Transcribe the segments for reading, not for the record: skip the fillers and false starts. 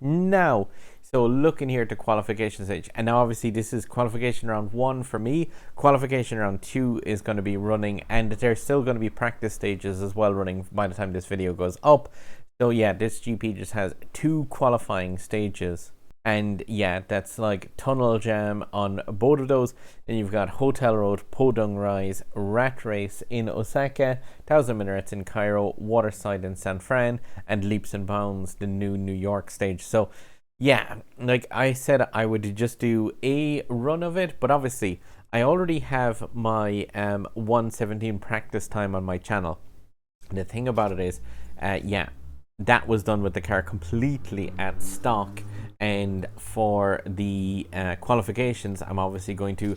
Now, so looking here at the qualification stage, and now obviously this is qualification round 1 for me. Qualification round 2 is going to be running, and there's still going to be practice stages as well running by the time this video goes up. So yeah, this GP just has 2 qualifying stages. And yeah, that's like Tunnel Jam on both of those. Then you've got Hotel Road, Podung Rise, Rat Race in Osaka, Thousand Minarets in Cairo, Waterside in San Fran, and Leaps and Bounds, the new New York stage. So yeah, like I said, I would just do a run of it, but obviously I already have my 1:17 practice time on my channel. The thing about it is, yeah, that was done with the car completely at stock, and for the qualifications I'm obviously going to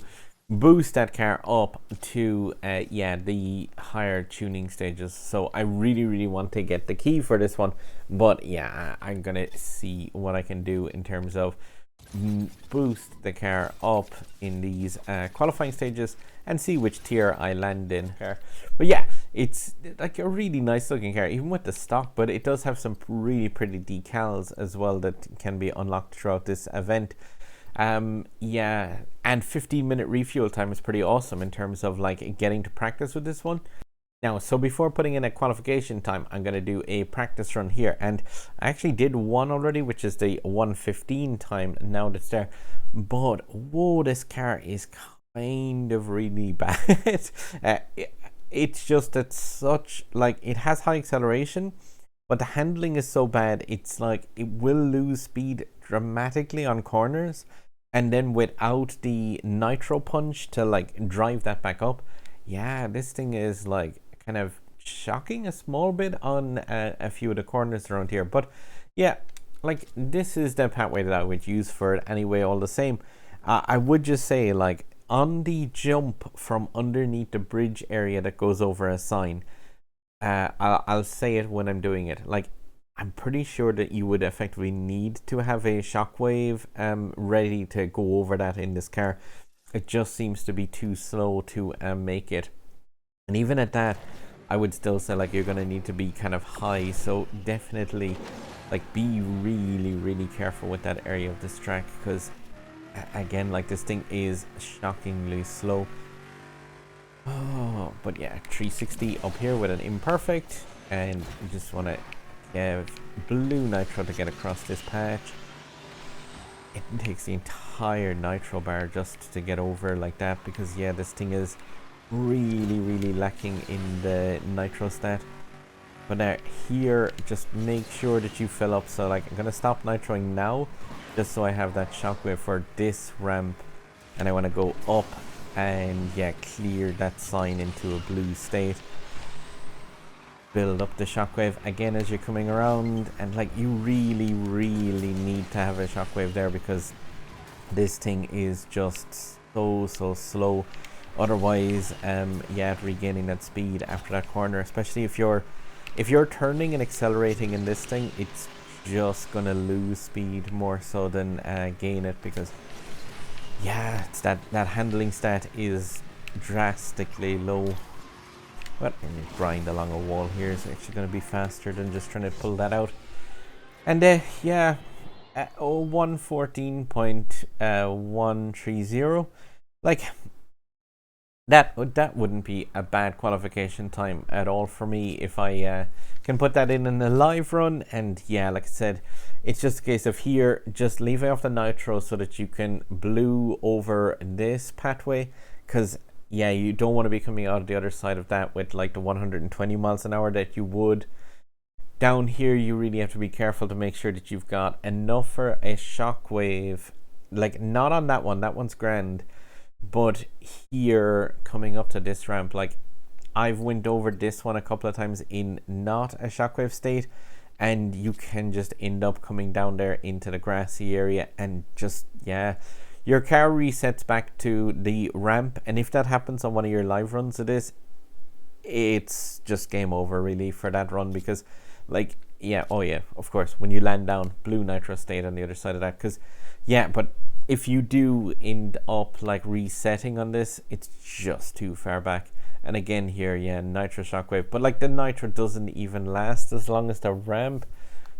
boost that car up to yeah, the higher tuning stages. So I really want to get the key for this one, but yeah, I'm gonna see what I can do in terms of boost the car up in these qualifying stages and see which tier I land in. But yeah, it's like a really nice looking car even with the stock, but it does have some really pretty decals as well that can be unlocked throughout this event. Yeah, and 15-minute refuel time is pretty awesome in terms of like getting to practice with this one. Now, so before putting in a qualification time, I'm going to do a practice run here, and I actually did one already, which is the 1:15 time now that's there. But whoa, this car is kind of really bad. It's just that such, like, it has high acceleration, but the handling is so bad, it's like it will lose speed dramatically on corners, and then without the nitro punch to like drive that back up, yeah, this thing is like kind of shocking a small bit on a few of the corners around here. But yeah, like this is the pathway that I would use for it anyway, all the same. I would just say, like, on the jump from underneath the bridge area that goes over a sign, I'll say it when I'm doing it, like, I'm pretty sure that you would effectively need to have a shockwave ready to go over that in this car. It just seems to be too slow to make it. And even at that, I would still say like you're going to need to be kind of high. So definitely like be really careful with that area of this track, because again, like, this thing is shockingly slow. Oh, but yeah, 360 up here with an imperfect, and you just want to have blue nitro to get across this patch. It takes the entire nitro bar just to get over like that, because yeah, this thing is really lacking in the nitro stat. But here, just make sure that you fill up. So like, I'm gonna stop nitroing now just so I have that shockwave for this ramp, and I want to go up and yeah, clear that sign into a blue state. Build up the shockwave again as you're coming around, and like, you really need to have a shockwave there, because this thing is just so slow. Otherwise, yeah, regaining that speed after that corner, especially if you're turning and accelerating in this thing, it's just gonna lose speed more so than gain it, because yeah, it's that handling stat is drastically low. But grind along a wall here is actually going to be faster than just trying to pull that out. And yeah, 1:14.130, like that wouldn't be a bad qualification time at all for me if I can put that in a live run. And yeah, like I said, it's just a case of here just leaving off the nitro so that you can blue over this pathway, because yeah, you don't want to be coming out of the other side of that with like the 120 miles an hour that you would. Down here, you really have to be careful to make sure that you've got enough for a shockwave. Like, not on that one, that one's grand. But here, coming up to this ramp, like, I've went over this one a couple of times in not a shockwave state, and you can just end up coming down there into the grassy area, and just, yeah, your car resets back to the ramp. And if that happens on one of your live runs of this, it's just game over really for that run, because like, yeah, oh yeah, of course, when you land down, blue nitro state on the other side of that, because yeah, but if you do end up like resetting on this, it's just too far back. And again here, yeah, nitro shockwave, but like the nitro doesn't even last as long as the ramp.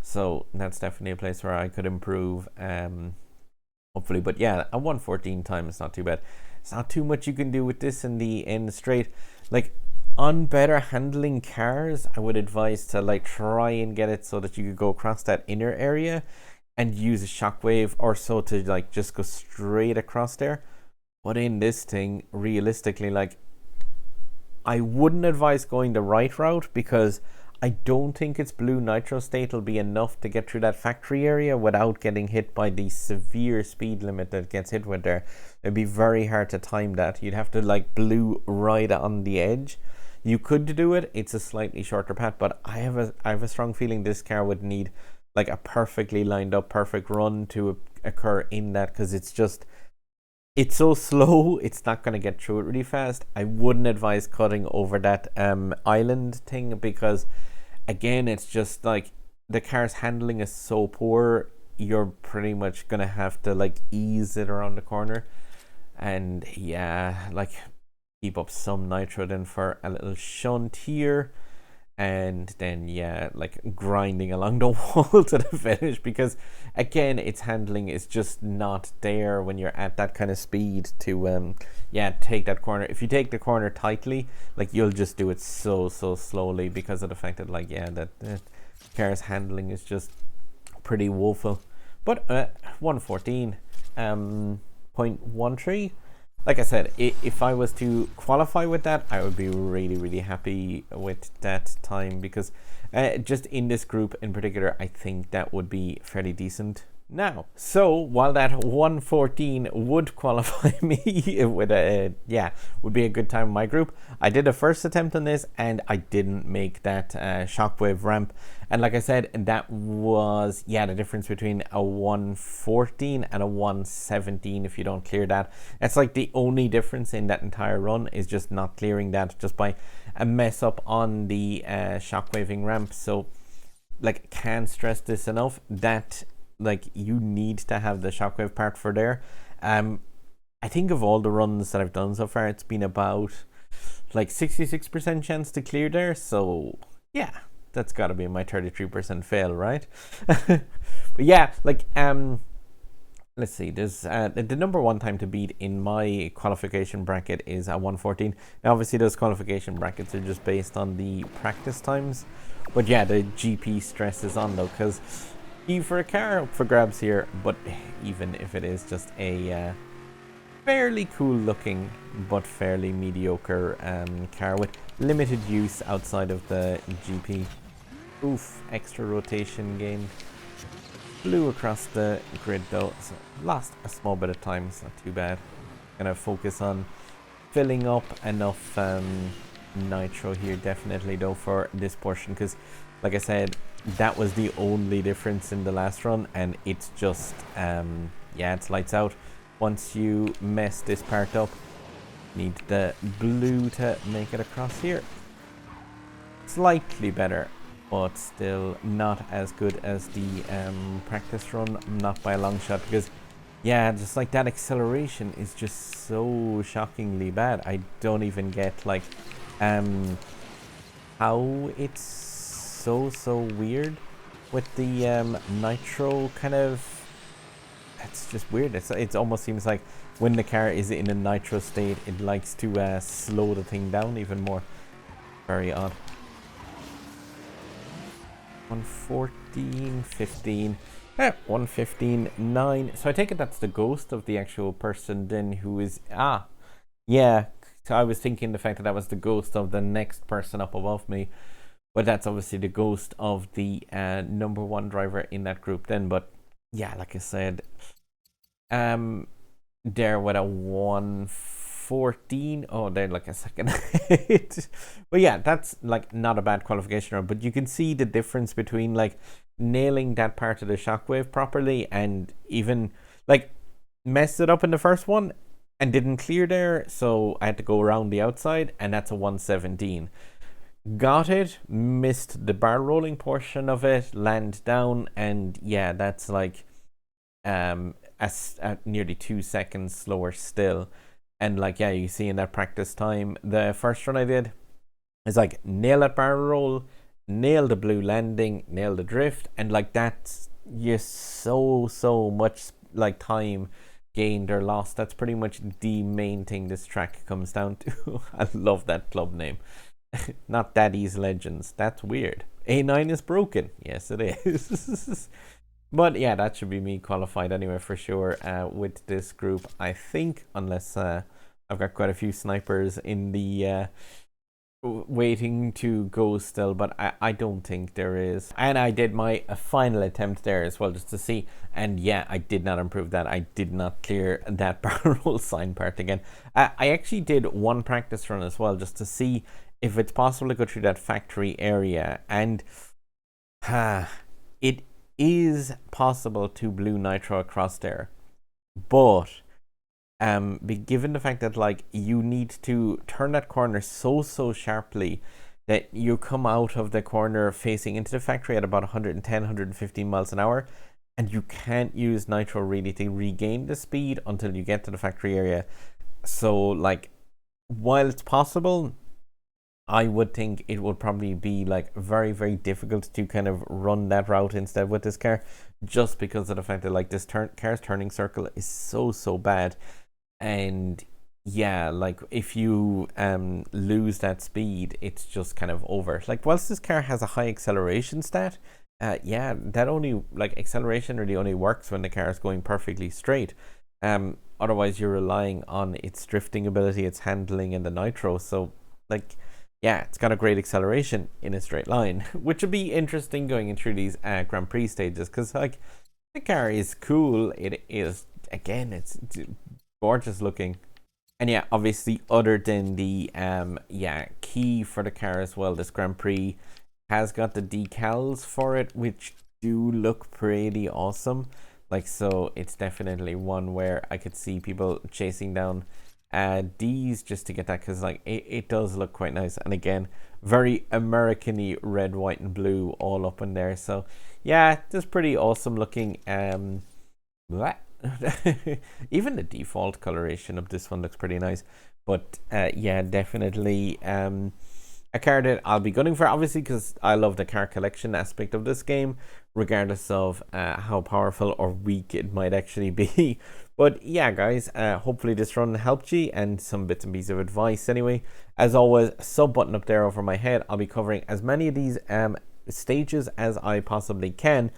So that's definitely a place where I could improve, hopefully. But yeah, a 114 time is not too bad. It's not too much you can do with this in the straight. Like, on better handling cars, I would advise to like try and get it so that you could go across that inner area and use a shockwave or so to like just go straight across there. But in this thing, realistically, like, I wouldn't advise going the right route because I don't think its blue nitro state will be enough to get through that factory area without getting hit by the severe speed limit that gets hit with there. It'd be very hard to time that. You'd have to like blue right on the edge. You could do it. It's a slightly shorter path, but I have a strong feeling this car would need like a perfectly lined up, perfect run to occur in that, because it's so slow, it's not going to get through it really fast. I wouldn't advise cutting over that island thing because, again, it's just like the car's handling is so poor, you're pretty much going to have to like ease it around the corner. And yeah, like keep up some nitro then for a little shunt here. And then, yeah, like grinding along the wall to the finish because, again, its handling is just not there when you're at that kind of speed to, take that corner. If you take the corner tightly, like, you'll just do it so slowly because of the fact that, like, yeah, that car's handling is just pretty woeful. But 114.13. Like I said, if I was to qualify with that, I would be really happy with that time because just in this group in particular, I think that would be fairly decent. Now, so while that 114 would qualify me with would be a good time in my group, I did a first attempt on this and I didn't make that shockwave ramp. And like I said, that was, the difference between a 114 and a 117 if you don't clear that. That's like the only difference in that entire run is just not clearing that just by a mess up on the shockwaving ramp. So, like, can't stress this enough that, like, you need to have the shockwave part for there. I think of all the runs that I've done so far, it's been about like 66% chance to clear there. So yeah, that's got to be my 33% fail, right? But yeah, like let's see. There's the number one time to beat in my qualification bracket is a 114. Now, obviously, those qualification brackets are just based on the practice times, but yeah, the GP stress is on though because for a car up for grabs here, but even if it is just a fairly cool looking but fairly mediocre car with limited use outside of the GP. Oof, extra rotation gain. Flew across the grid though, so lost a small bit of time, it's not too bad. Gonna focus on filling up enough nitro here definitely though for this portion because, like I said, that was the only difference in the last run and it's just it's lights out. Once you mess this part up, need the blue to make it across here. Slightly better, but still not as good as the practice run, not by a long shot because just like that acceleration is just so shockingly bad. I don't even get like how it's so weird with the nitro kind of. It's just weird. It almost seems like when the car is in a nitro state, it likes to slow the thing down even more. Very odd. 114, 15, 115, 9. So I take it that's the ghost of the actual person then who is So I was thinking the fact that was the ghost of the next person up above me. But that's obviously the ghost of the number one driver in that group then. But yeah, like I said, there with a 114. Oh, they're like a second. But yeah, that's like not a bad qualification run. But you can see the difference between like nailing that part of the shockwave properly and even like messed it up in the first one and didn't clear there. So I had to go around the outside and that's a 117. Got it, missed the bar rolling portion of it, land down, and yeah, that's like nearly 2 seconds slower still. And like, yeah, you see in that practice time, the first run I did is like nail that bar roll, nail the blue landing, nail the drift, and like that's just so much like time gained or lost. That's pretty much the main thing this track comes down to. I love that club name. Not Daddy's Legends. That's weird. A9 is broken. Yes, it is. But yeah, that should be me qualified anyway for sure with this group, I think, unless I've got quite a few snipers in the waiting to go still, but I don't think there is. And I did my final attempt there as well just to see, and yeah, I did not improve that. I did not clear that barrel roll sign part again. I actually did one practice run as well just to see if it's possible to go through that factory area, and it is possible to blue nitro across there, but given the fact that like you need to turn that corner so sharply that you come out of the corner facing into the factory at about 110 115 miles an hour, and you can't use nitro really to regain the speed until you get to the factory area. So like, while it's possible, I would think it would probably be like very difficult to kind of run that route instead with this car, just because of the fact that like this car's turning circle is so bad. And yeah, like if you lose that speed, it's just kind of over. Like, whilst this car has a high acceleration stat, yeah, that only, like, acceleration really only works when the car is going perfectly straight. Otherwise you're relying on its drifting ability, its handling, and the nitro. So like, yeah, it's got a great acceleration in a straight line, which would be interesting going through these Grand Prix stages, because like the car is cool. It is, again, it's gorgeous looking. And yeah, obviously, other than the key for the car as well, this Grand Prix has got the decals for it, which do look pretty awesome. Like, so it's definitely one where I could see people chasing down these just to get that, because like it does look quite nice. And again, very American-y red, white, and blue all up in there. So yeah, just pretty awesome looking. Even the default coloration of this one looks pretty nice. But yeah, definitely a car that I'll be gunning for, obviously, because I love the car collection aspect of this game, regardless of how powerful or weak it might actually be. But yeah, guys, hopefully this run helped you, and some bits and pieces of advice anyway. As always, sub button up there over my head. I'll be covering as many of these stages as I possibly can.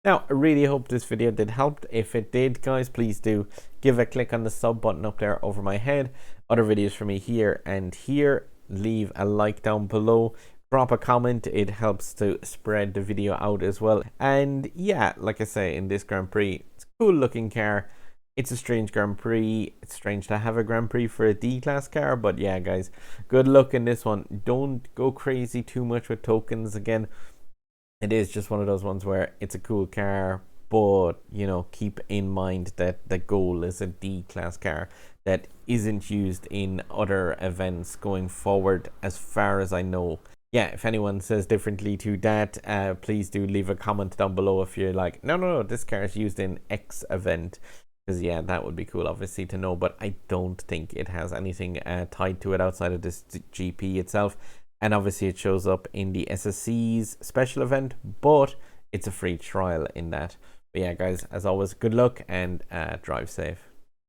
Now, I really hope this video did help. If it did, guys, please do give a click on the sub button up there over my head. Other videos for me here and here. Leave a like down below. Drop a comment. It helps to spread the video out as well. And yeah, like I say, in this Grand Prix, it's a cool looking car. It's a strange Grand Prix. It's strange to have a Grand Prix for a D-Class car. But yeah, guys, good luck in this one. Don't go crazy too much with tokens again. It is just one of those ones where it's a cool car, but, you know, keep in mind that the goal is a D-Class car that isn't used in other events going forward, as far as I know. Yeah, if anyone says differently to that, please do leave a comment down below if you're like, no, this car is used in X event. Because yeah, that would be cool, obviously, to know. But I don't think it has anything tied to it outside of this GP itself. And obviously it shows up in the SSC's special event, but it's a free trial in that. But yeah, guys, as always, good luck and drive safe.